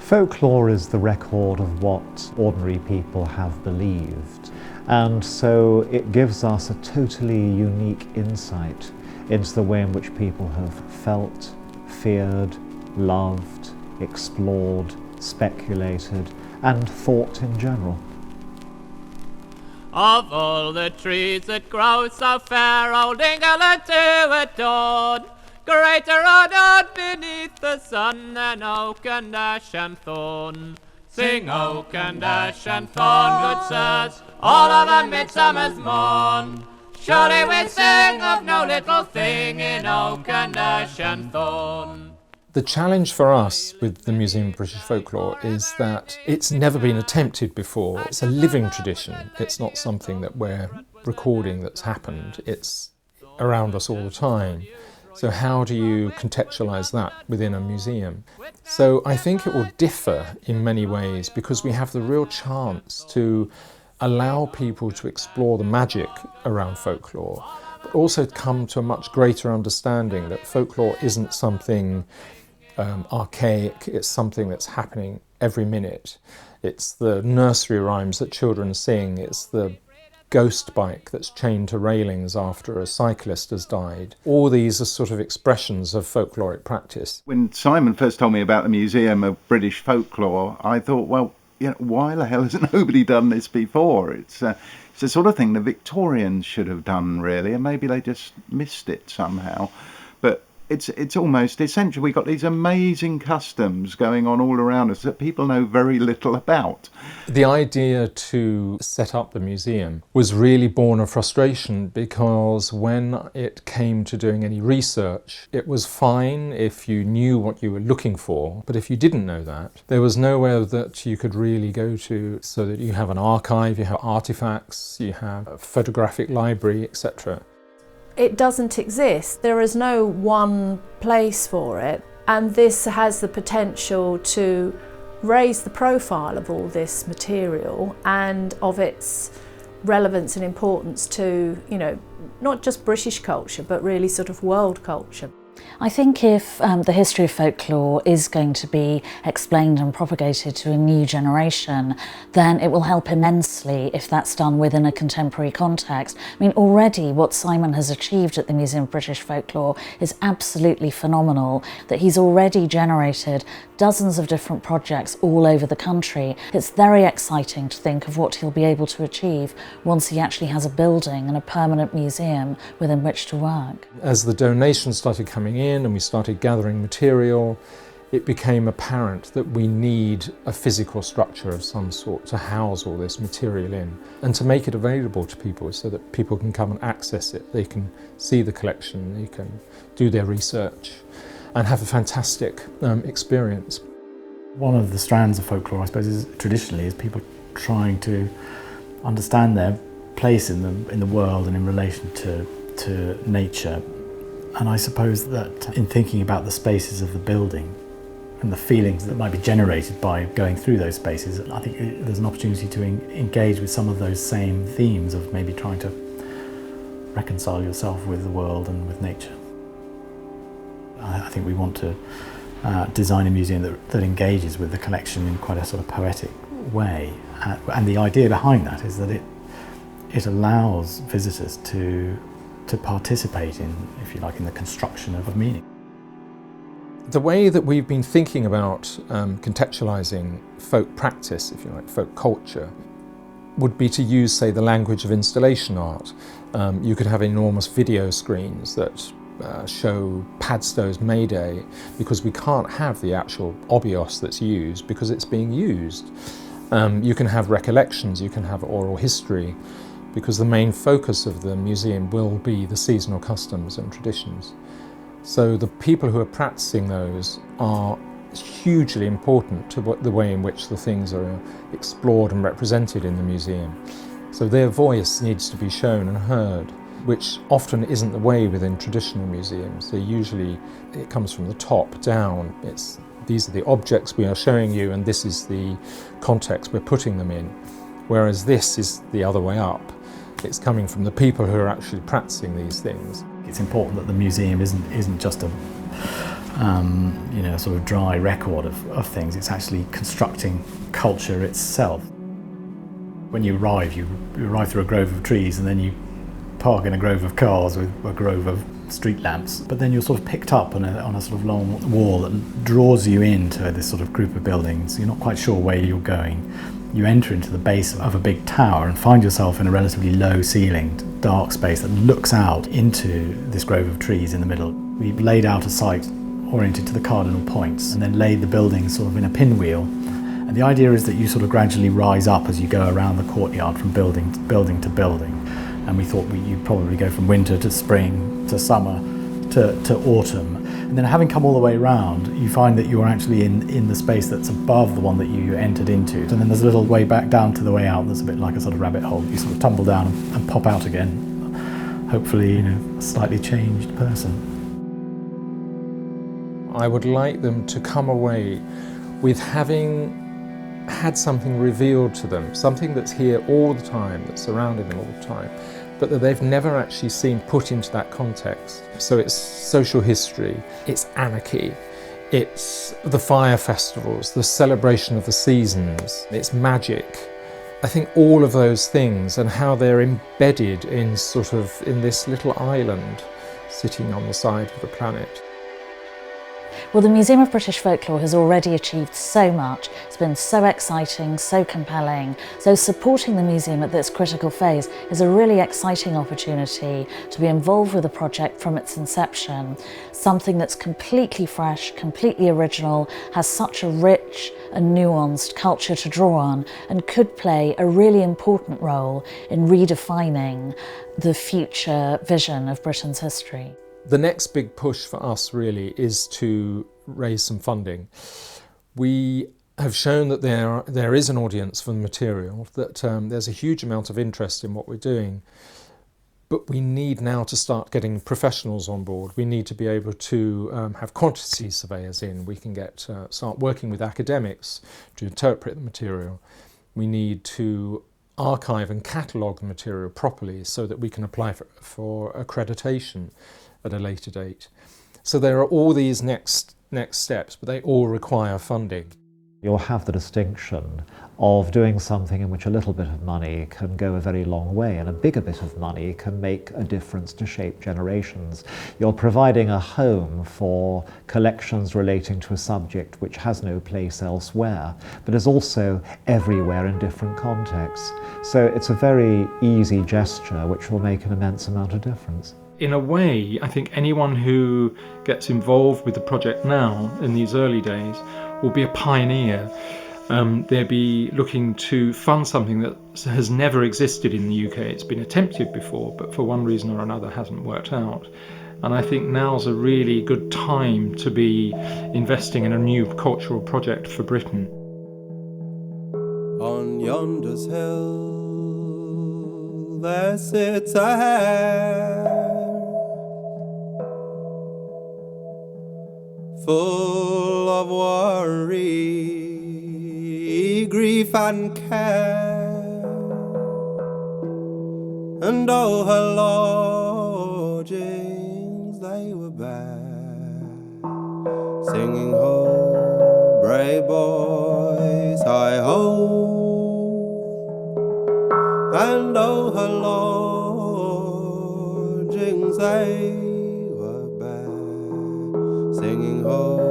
Folklore is the record of what ordinary people have believed, and so it gives us a totally unique insight into the way in which people have felt, feared, loved, explored, speculated, and thought in general. Of all the trees that grow so fair, old England to adorn, greater honour beneath the sun than oak and ash and thorn. Sing oak and ash and thorn, good sirs, all of a midsummer's morn. Surely we sing of no little thing in oak and ash and thorn. The challenge for us with the Museum of British Folklore is that it's never been attempted before. It's a living tradition. It's not something that we're recording that's happened. It's around us all the time. So how do you contextualise that within a museum? So I think it will differ in many ways because we have the real chance to allow people to explore the magic around folklore, but also come to a much greater understanding that folklore isn't something archaic, it's something that's happening every minute. It's the nursery rhymes that children sing, it's the ghost bike that's chained to railings after a cyclist has died. All these are sort of expressions of folkloric practice. When Simon first told me about the Museum of British Folklore, I thought, well, you know, why the hell has nobody done this before? It's the sort of thing the Victorians should have done, really, and maybe they just missed it somehow. But it's almost essential. We've got these amazing customs going on all around us that people know very little about. The idea to set up the museum was really born of frustration because when it came to doing any research, it was fine if you knew what you were looking for, but if you didn't know that, there was nowhere that you could really go to so that you have an archive, you have artifacts, you have a photographic library, etc. It doesn't exist. There is no one place for it, and this has the potential to raise the profile of all this material and of its relevance and importance to, you know, not just British culture, but really sort of world culture. I think if the history of folklore is going to be explained and propagated to a new generation, then it will help immensely if that's done within a contemporary context. I mean, already what Simon has achieved at the Museum of British Folklore is absolutely phenomenal, that he's already generated dozens of different projects all over the country. It's very exciting to think of what he'll be able to achieve once he actually has a building and a permanent museum within which to work. As the donations started coming in and we started gathering material, it became apparent that we need a physical structure of some sort to house all this material in and to make it available to people so that people can come and access it. They can see the collection, they can do their research and have a fantastic experience. One of the strands of folklore, I suppose, traditionally is people trying to understand their place in the world and in relation to nature. And I suppose that in thinking about the spaces of the building and the feelings that might be generated by going through those spaces, I think there's an opportunity to engage with some of those same themes of maybe trying to reconcile yourself with the world and with nature. I think we want to design a museum that engages with the collection in quite a sort of poetic way. And the idea behind that is that it allows visitors to participate in, if you like, in the construction of meaning. The way that we've been thinking about contextualising folk practice, if you like, folk culture, would be to use, say, the language of installation art. You could have enormous video screens that show Padstow's May Day, because we can't have the actual obios that's used because it's being used. You can have recollections, you can have oral history, because the main focus of the museum will be the seasonal customs and traditions. So the people who are practicing those are hugely important to the way in which the things are explored and represented in the museum. So their voice needs to be shown and heard, which often isn't the way within traditional museums. It comes from the top down. These are the objects we are showing you and this is the context we're putting them in. Whereas this is the other way up. It's coming from the people who are actually practicing these things. It's important that the museum isn't just you know, a sort of dry record of things. It's actually constructing culture itself. When you arrive through a grove of trees, and then you park in a grove of cars with a grove of street lamps. But then you're sort of picked up on a sort of long wall that draws you into this sort of group of buildings. You're not quite sure where you're going. You enter into the base of a big tower and find yourself in a relatively low-ceilinged, dark space that looks out into this grove of trees in the middle. We've laid out a site oriented to the cardinal points and then laid the building sort of in a pinwheel. And the idea is that you sort of gradually rise up as you go around the courtyard from building to building. And we thought you'd probably go from winter to spring to summer to autumn. And then having come all the way around, you find that you're actually in the space that's above the one that you entered into. And then there's a little way back down to the way out that's a bit like a sort of rabbit hole. You sort of tumble down and pop out again. Hopefully, you know, a slightly changed person. I would like them to come away with having had something revealed to them, something that's here all the time, that's surrounding them all the time, but that they've never actually seen put into that context. So it's social history, it's anarchy, it's the fire festivals, the celebration of the seasons, it's magic. I think all of those things and how they're embedded in this little island sitting on the side of the planet. Well, the Museum of British Folklore has already achieved so much. It's been so exciting, so compelling. So supporting the museum at this critical phase is a really exciting opportunity to be involved with the project from its inception. Something that's completely fresh, completely original, has such a rich and nuanced culture to draw on, and could play a really important role in redefining the future vision of Britain's history. The next big push for us really is to raise some funding. We have shown that there is an audience for the material, that there's a huge amount of interest in what we're doing, but we need now to start getting professionals on board. We need to be able to have quantity surveyors in. We can start working with academics to interpret the material. We need to archive and catalogue the material properly so that we can apply for accreditation at a later date. So there are all these next steps, but they all require funding. You'll have the distinction of doing something in which a little bit of money can go a very long way, and a bigger bit of money can make a difference to shape generations. You're providing a home for collections relating to a subject which has no place elsewhere, but is also everywhere in different contexts. So it's a very easy gesture which will make an immense amount of difference. In a way, I think anyone who gets involved with the project now, in these early days, will be a pioneer. They'll be looking to fund something that has never existed in the UK. It's been attempted before, but for one reason or another hasn't worked out. And I think now's a really good time to be investing in a new cultural project for Britain. On yonder's hill there sits a hare, full of worry, grief and care, and oh, her lodgings they were bare, singing ho, brave boys, hi-ho, and oh, her lodgings they were bare, singing ho,